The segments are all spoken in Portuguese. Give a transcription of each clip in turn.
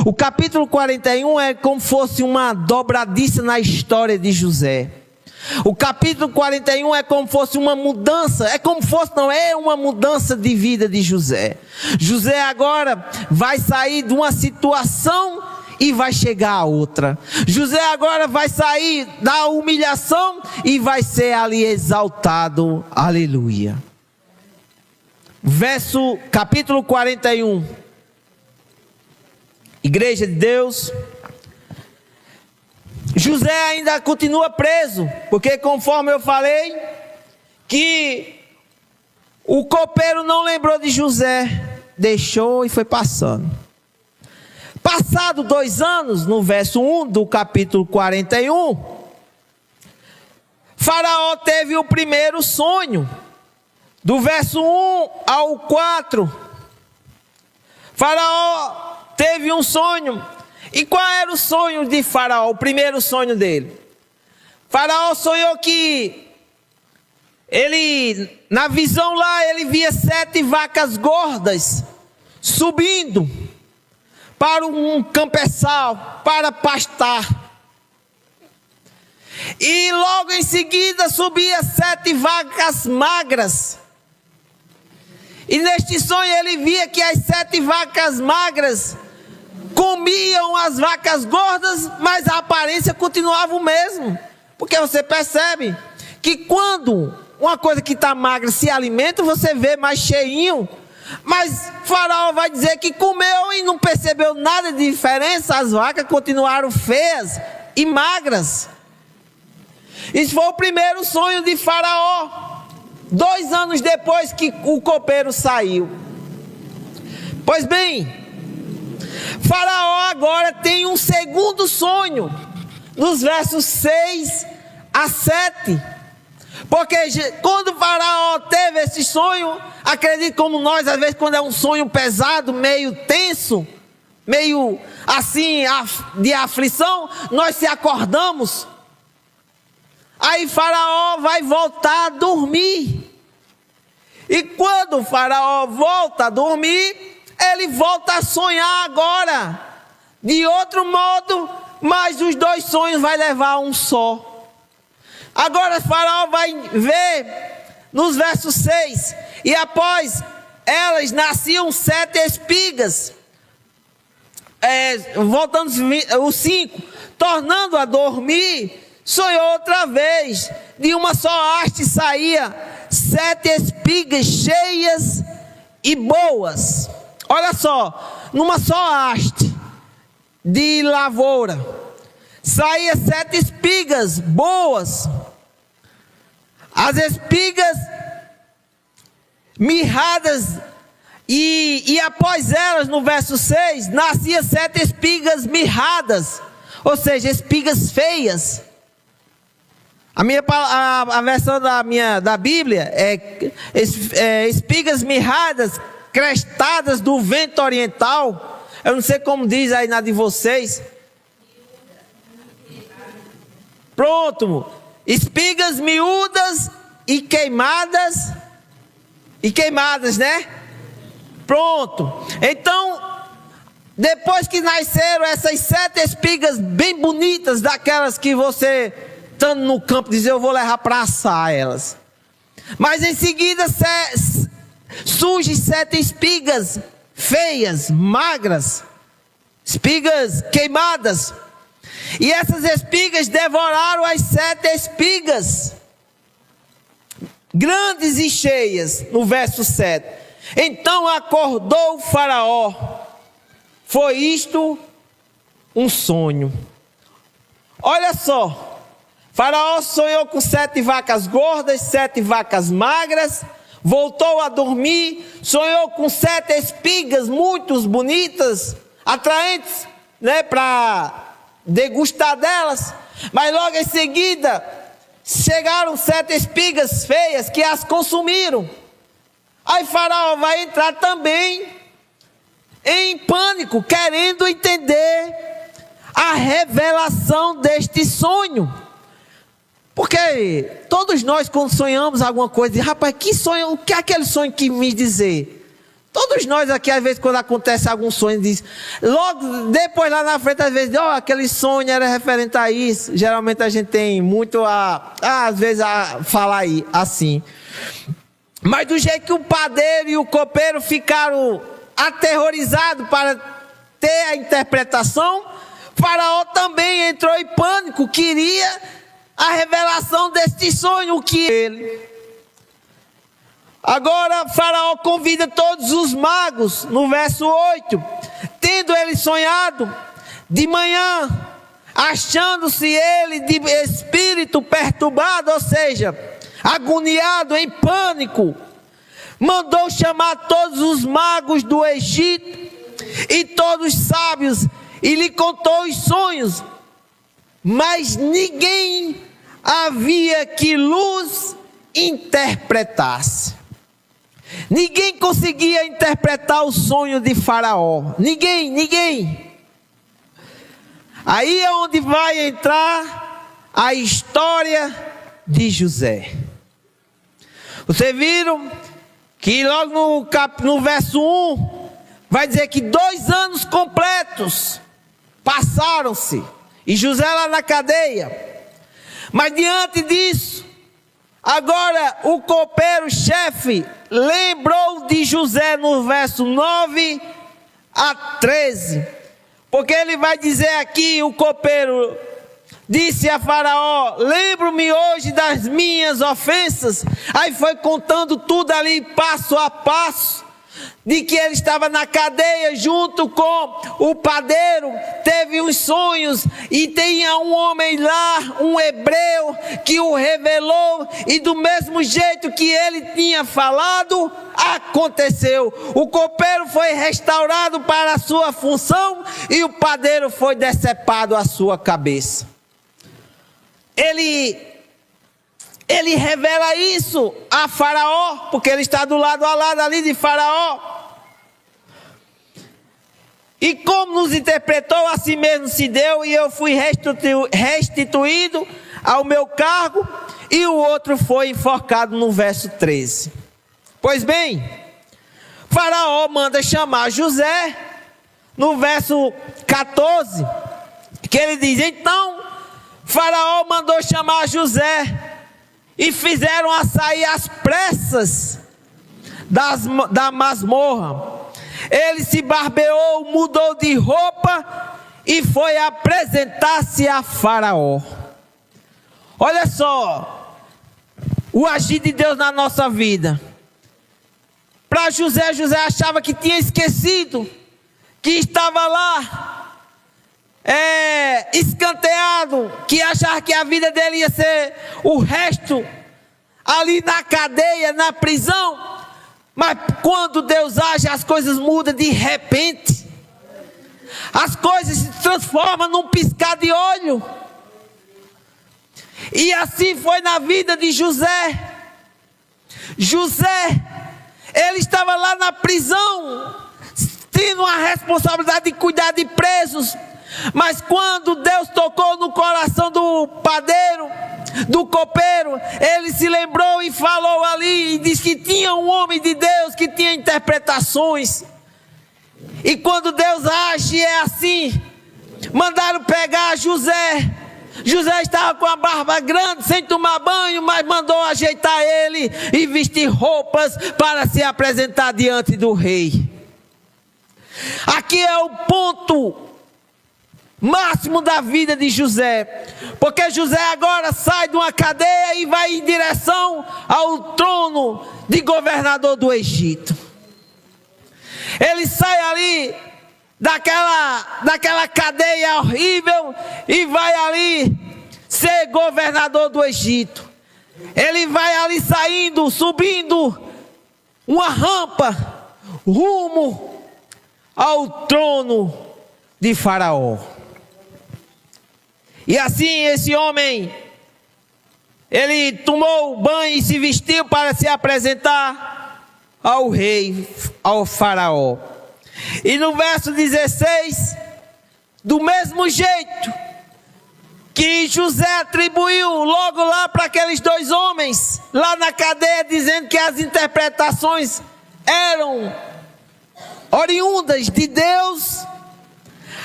O capítulo 41 é como fosse uma dobradiça na história de José. O capítulo 41 é como fosse uma mudança, é uma mudança de vida de José. José agora vai sair de uma situação e vai chegar a outra. José agora vai sair da humilhação e vai ser ali exaltado. Aleluia. Capítulo 41. Igreja de Deus. José ainda continua preso, porque conforme eu falei, que o copeiro não lembrou de José, deixou e foi passando. Passado 2 anos, no verso 1 do capítulo 41, Faraó teve o primeiro sonho, do verso 1 ao 4, Faraó teve um sonho. E qual era o sonho de Faraó, o primeiro sonho dele? Faraó sonhou que na visão lá, ele via 7 vacas gordas subindo para um campesal, para pastar. E logo em seguida subia 7 vacas magras. E neste sonho ele via que as 7 vacas magras comiam as vacas gordas, mas a aparência continuava o mesmo. Porque você percebe que quando uma coisa que está magra se alimenta, você vê mais cheinho. Mas Faraó vai dizer que comeu e não percebeu nada de diferença. As vacas continuaram feias e magras. Isso foi o primeiro sonho de Faraó, 2 anos depois que o copeiro saiu. Pois bem, Faraó agora tem um segundo sonho, nos versos 6 a 7. Porque quando Faraó teve esse sonho, acredito como nós, às vezes quando é um sonho pesado, meio tenso, meio assim, de aflição, nós se acordamos. Aí Faraó vai voltar a dormir. E quando Faraó volta a dormir, ele volta a sonhar agora, de outro modo, mas os 2 sonhos vai levar a um só. Agora Faraó vai ver nos versos 6, e após elas nasciam 7 espigas, voltando o 5, tornando a dormir, sonhou outra vez, de uma só haste saía 7 espigas cheias e boas. Olha só, numa só haste de lavoura, saía 7 espigas boas. As espigas mirradas, e após elas, no verso 6, nascia 7 espigas mirradas, ou seja, espigas feias. A versão da Bíblia é espigas mirradas, crestadas do vento oriental. Eu não sei como diz aí na de vocês. Pronto, espigas miúdas e queimadas, né? Pronto. Então, depois que nasceram essas 7 espigas bem bonitas, daquelas que você, estando no campo, diz: eu vou levar para assar elas. Mas em seguida surgem 7 espigas feias, magras, espigas queimadas. E essas espigas devoraram as 7 espigas, grandes e cheias, no verso 7. Então acordou o Faraó. Foi isto um sonho. Olha só, Faraó sonhou com 7 vacas gordas, 7 vacas magras. Voltou a dormir, sonhou com 7 espigas muito bonitas, atraentes, né, para degustar delas. Mas logo em seguida chegaram 7 espigas feias que as consumiram. Aí Faraó vai entrar também em pânico, querendo entender a revelação deste sonho. Porque todos nós, quando sonhamos alguma coisa, rapaz, que sonho, o que é aquele sonho que me dizer? Todos nós aqui, às vezes, quando acontece algum sonho, diz, logo depois lá na frente, às vezes, aquele sonho era referente a isso. Geralmente a gente tem muito às vezes, a falar aí, assim. Mas do jeito que o padeiro e o copeiro ficaram aterrorizados para ter a interpretação, Faraó também entrou em pânico, queria a revelação deste sonho, o que ele... Agora Faraó convida todos os magos, no verso 8, tendo ele sonhado de manhã, achando-se ele de espírito perturbado, ou seja, agoniado, em pânico, mandou chamar todos os magos do Egito e todos os sábios e lhe contou os sonhos, mas ninguém havia que luz interpretasse. Ninguém conseguia interpretar o sonho de Faraó. Ninguém. Aí é onde vai entrar a história de José. Vocês viram que logo no verso 1 vai dizer que 2 anos completos passaram-se e José lá na cadeia. Mas diante disso, agora o copeiro-chefe lembrou de José no verso 9 a 13. Porque ele vai dizer aqui, o copeiro disse a Faraó, lembro-me hoje das minhas ofensas. Aí foi contando tudo ali, passo a passo, de que ele estava na cadeia junto com o padeiro, teve uns sonhos e tinha um homem lá, um hebreu, que o revelou, e do mesmo jeito que ele tinha falado, aconteceu. O copeiro foi restaurado para a sua função e o padeiro foi decepado a sua cabeça. Ele revela isso a Faraó, porque ele está do lado a lado ali de Faraó. E como nos interpretou, assim mesmo se deu, e eu fui restituído ao meu cargo, e o outro foi enforcado no verso 13. Pois bem, Faraó manda chamar José, no verso 14, que ele diz, então, Faraó mandou chamar José, e fizeram a sair às pressas da masmorra. Ele se barbeou, mudou de roupa e foi apresentar-se a Faraó. Olha só, o agir de Deus na nossa vida. Para José achava que tinha esquecido, que estava lá, escanteado, que achava que a vida dele ia ser o resto ali na cadeia, na prisão. Mas quando Deus age, as coisas mudam de repente. As coisas se transformam num piscar de olho. E assim foi na vida de José. José, ele estava lá na prisão, tendo a responsabilidade de cuidar de presos. Mas quando Deus tocou no coração do padeiro, do copeiro, ele se lembrou e falou ali, e disse que tinha um homem de Deus que tinha interpretações. E quando Deus age é assim. Mandaram pegar José. José estava com a barba grande, sem tomar banho, mas mandou ajeitar ele e vestir roupas para se apresentar diante do rei. Aqui é o ponto máximo da vida de José, porque José agora sai de uma cadeia e vai em direção ao trono de governador do Egito. Ele sai ali daquela cadeia horrível e vai ali ser governador do Egito. Ele vai ali saindo, subindo uma rampa rumo ao trono de Faraó. E assim esse homem, ele tomou banho e se vestiu para se apresentar ao rei, ao Faraó. E no verso 16, do mesmo jeito que José atribuiu logo lá para aqueles 2 homens, lá na cadeia, dizendo que as interpretações eram oriundas de Deus.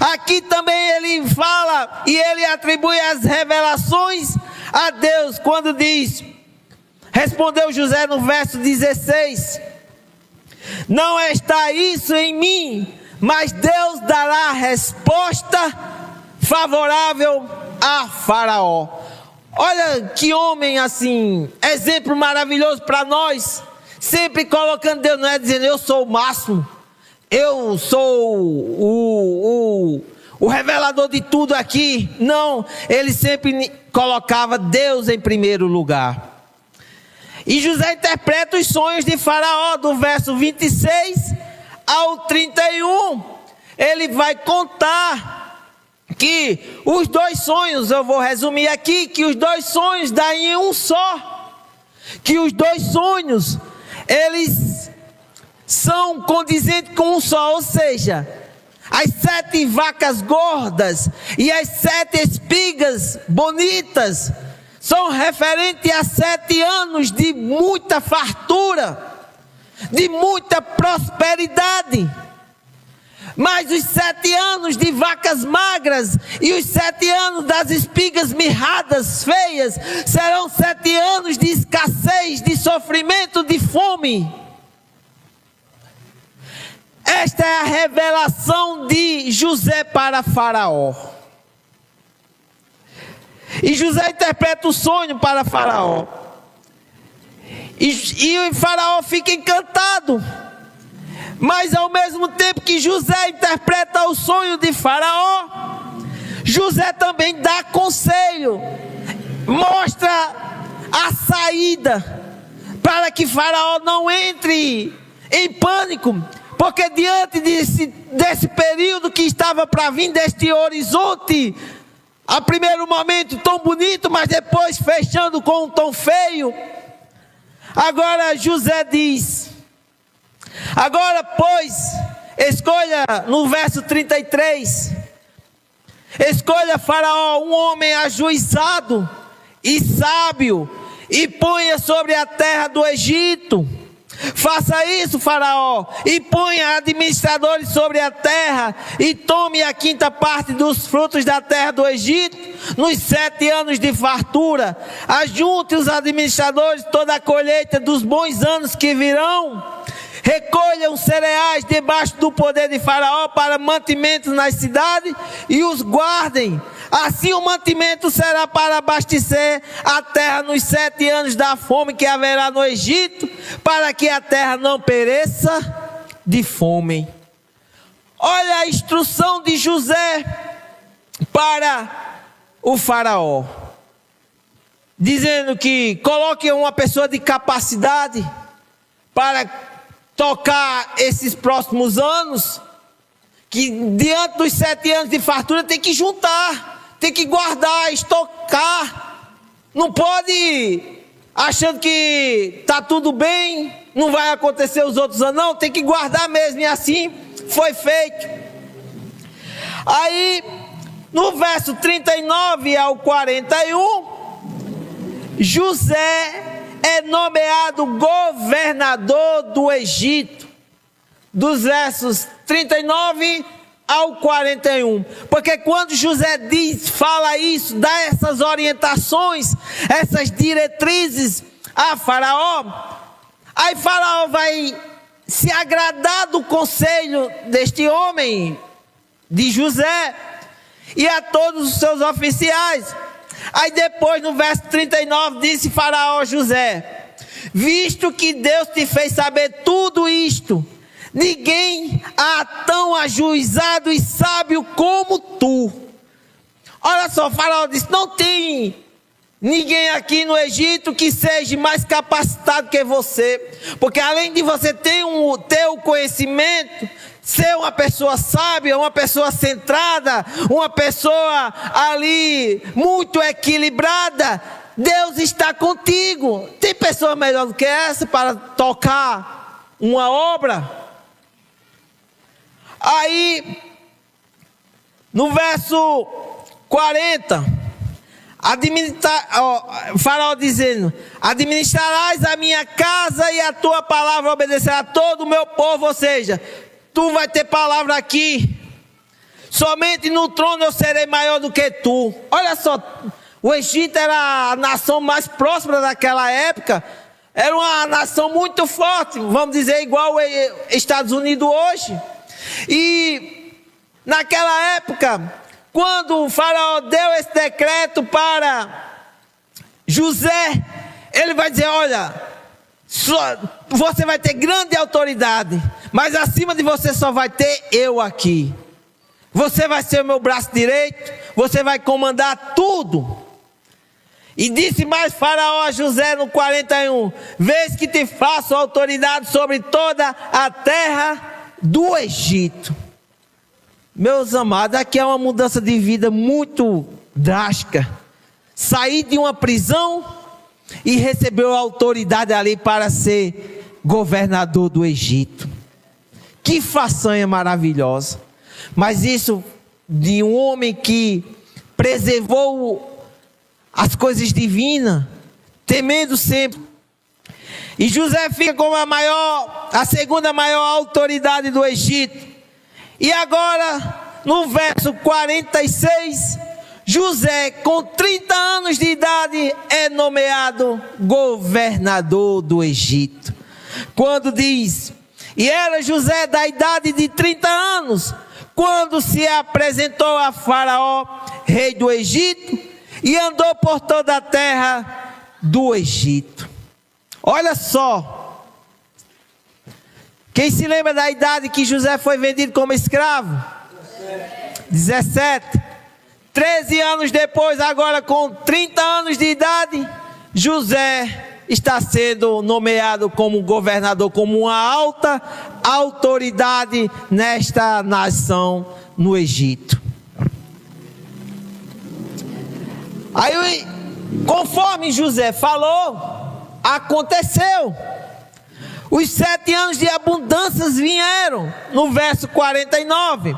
Aqui também ele fala e ele atribui as revelações a Deus, quando diz, respondeu José no verso 16, não está isso em mim, mas Deus dará resposta favorável a Faraó. Olha que homem assim, exemplo maravilhoso para nós, sempre colocando Deus, não é dizendo eu sou o máximo, eu sou o revelador de tudo aqui. Não, ele sempre colocava Deus em primeiro lugar. E José interpreta os sonhos de Faraó, do verso 26 ao 31. Ele vai contar que os dois sonhos, eu vou resumir aqui, que os dois sonhos dão em um só. Que os dois sonhos, eles são condizentes com um só, ou seja, as 7 vacas gordas e as 7 espigas bonitas são referentes a 7 anos de muita fartura, de muita prosperidade. Mas os 7 anos de vacas magras e os 7 anos das espigas mirradas, feias, serão 7 anos de escassez, de sofrimento, de fome. Esta é a revelação de José para Faraó. E José interpreta o sonho para Faraó. E o Faraó fica encantado. Mas ao mesmo tempo que José interpreta o sonho de Faraó, José também dá conselho, mostra a saída, para que Faraó não entre em pânico. Porque diante desse período que estava para vir, deste horizonte, a primeiro momento tão bonito, mas depois fechando com um tom feio, agora José diz, agora pois, escolha no verso 33, escolha Faraó um homem ajuizado e sábio, e ponha sobre a terra do Egito. Faça isso, Faraó, e ponha administradores sobre a terra, e tome a 5ª parte dos frutos da terra do Egito, nos 7 anos de fartura. Ajunte os administradores toda a colheita dos bons anos que virão. Recolham cereais debaixo do poder de Faraó para mantimento nas cidades, e os guardem. Assim o mantimento será para abastecer a terra nos 7 anos da fome que haverá no Egito, para que a terra não pereça de fome. Olha a instrução de José para o Faraó, dizendo que coloque uma pessoa de capacidade para tocar esses próximos anos, que diante dos 7 anos de fartura tem que juntar, tem que guardar, estocar. Não pode achando que está tudo bem, não vai acontecer os outros anos, não, tem que guardar mesmo, e assim foi feito. Aí, no verso 39 ao 41, José é nomeado governador do Egito, dos versos 39 ao 41, porque quando José fala isso, dá essas orientações, essas diretrizes a Faraó, aí Faraó vai se agradar do conselho deste homem, de José, e a todos os seus oficiais. Aí depois no verso 39 disse Faraó a José: visto que Deus te fez saber tudo isto, ninguém há tão ajuizado e sábio como tu. Olha só, Faraó disse: não tem ninguém aqui no Egito que seja mais capacitado que você, porque além de você ter o conhecimento, ser uma pessoa sábia, uma pessoa centrada, uma pessoa ali muito equilibrada, Deus está contigo. Tem pessoa melhor do que essa para tocar uma obra? Aí, no verso 40, Faraó dizendo: administrarás a minha casa e a tua palavra obedecerá a todo o meu povo, ou seja, tu vai ter palavra aqui. Somente no trono eu serei maior do que tu. Olha só, o Egito era a nação mais próspera daquela época. Era uma nação muito forte, vamos dizer, igual os Estados Unidos hoje. E naquela época, quando o faraó deu esse decreto para José, ele vai dizer: olha, você vai ter grande autoridade, mas acima de você só vai ter eu aqui. Você vai ser o meu braço direito, você vai comandar tudo. E disse mais Faraó a José no 41: vês que te faço autoridade sobre toda a terra do Egito. Meus amados, aqui é uma mudança de vida muito drástica. Sair de uma prisão e recebeu a autoridade ali para ser governador do Egito. Que façanha maravilhosa. Mas isso de um homem que preservou as coisas divinas, temendo sempre. E José fica como a segunda maior autoridade do Egito. E agora, no verso 46, José, com 30 anos de idade, é nomeado governador do Egito. Quando diz: e era José da idade de 30 anos, quando se apresentou a Faraó, rei do Egito, e andou por toda a terra do Egito. Olha só. Quem se lembra da idade que José foi vendido como escravo? 17. 13 anos depois, agora com 30 anos de idade, José está sendo nomeado como governador, como uma alta autoridade nesta nação no Egito. Aí, conforme José falou, aconteceu. Os 7 anos de abundância vieram, no verso 49.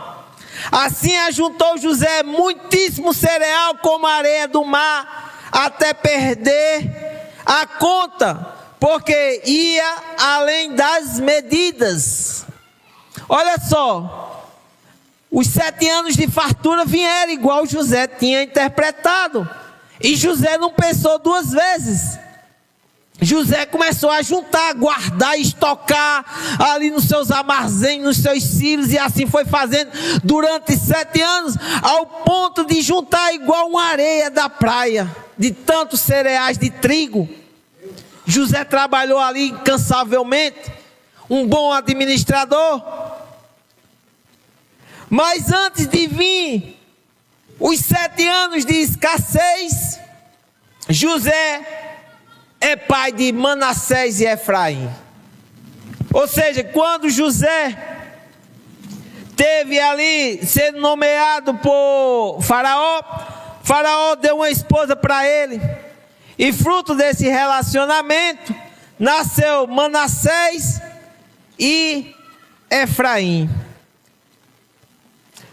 Assim ajuntou José muitíssimo cereal como a areia do mar, até perder a conta, porque ia além das medidas. Olha só, os 7 anos de fartura vieram igual José tinha interpretado. E José não pensou duas vezes. José começou a juntar, guardar, estocar ali nos seus armazéns, nos seus cílios, e assim foi fazendo durante 7 anos, ao ponto de juntar igual uma areia da praia, de tantos cereais de trigo. José trabalhou ali incansavelmente, um bom administrador. Mas antes de vir os 7 anos de escassez, José é pai de Manassés e Efraim. Ou seja, quando José teve ali sendo nomeado por Faraó, Faraó deu uma esposa para ele. E fruto desse relacionamento, nasceu Manassés e Efraim.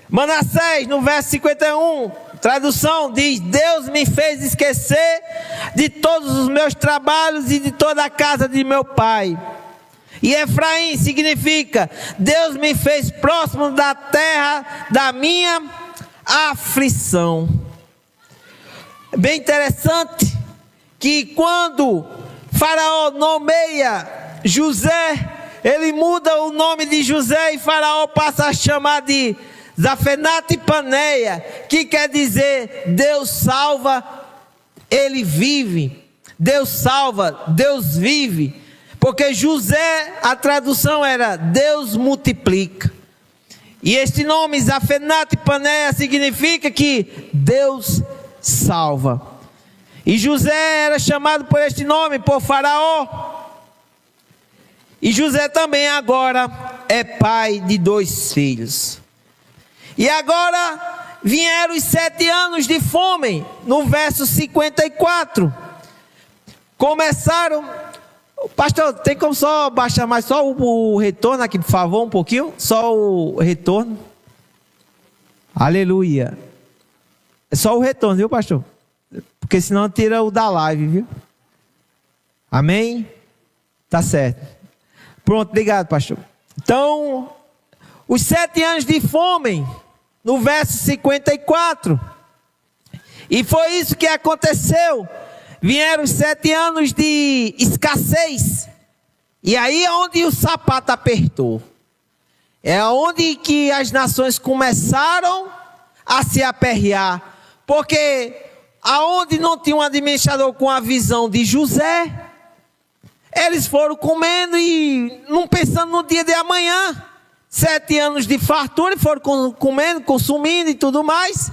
Manassés, no verso 51, tradução diz: Deus me fez esquecer de todos os meus trabalhos e de toda a casa de meu pai. E Efraim significa: Deus me fez próximo da terra da minha aflição. Bem interessante que quando Faraó nomeia José, ele muda o nome de José e Faraó passa a chamar de Zafenate Paneia, que quer dizer Deus salva, ele vive. Deus salva, Deus vive. Porque José, a tradução era Deus multiplica. E este nome Zafenate Paneia significa que Deus salva. E José era chamado por este nome por Faraó. E José também agora é pai de 2 filhos. E agora vieram os 7 anos de fome, no verso 54. Começaram. Pastor, tem como só baixar mais só o retorno aqui, por favor, um pouquinho? Só o retorno. Aleluia. É só o retorno, viu, pastor? Porque senão tira o da live, viu? Amém? Tá certo. Pronto, obrigado, pastor. Então, os 7 anos de fome, no verso 54. E foi isso que aconteceu. Vieram os 7 anos de escassez. E aí é onde o sapato apertou. É onde que as nações começaram a se aperrear. Porque aonde não tinha um administrador com a visão de José, eles foram comendo e não pensando no dia de amanhã. 7 anos de fartura, foram comendo, consumindo e tudo mais.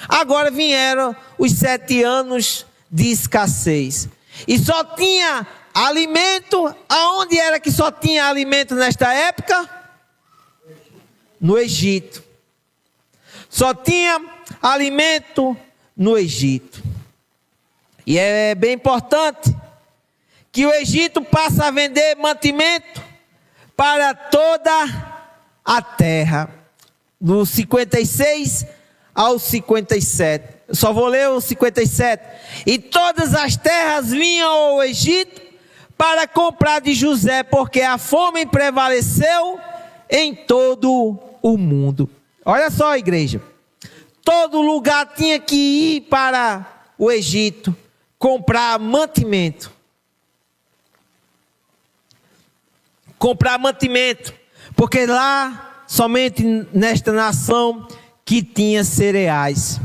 Agora vieram os 7 anos de escassez. E só tinha alimento. Aonde era que só tinha alimento nesta época? No Egito. Só tinha alimento no Egito. E é bem importante que o Egito passa a vender mantimento para toda a terra. Do 56 ao 57. Eu só vou ler o 57. E todas as terras vinham ao Egito para comprar de José, porque a fome prevaleceu em todo o mundo. Olha só, igreja. Todo lugar tinha que ir para o Egito comprar mantimento. Comprar mantimento. Porque lá, somente nesta nação, que tinha cereais.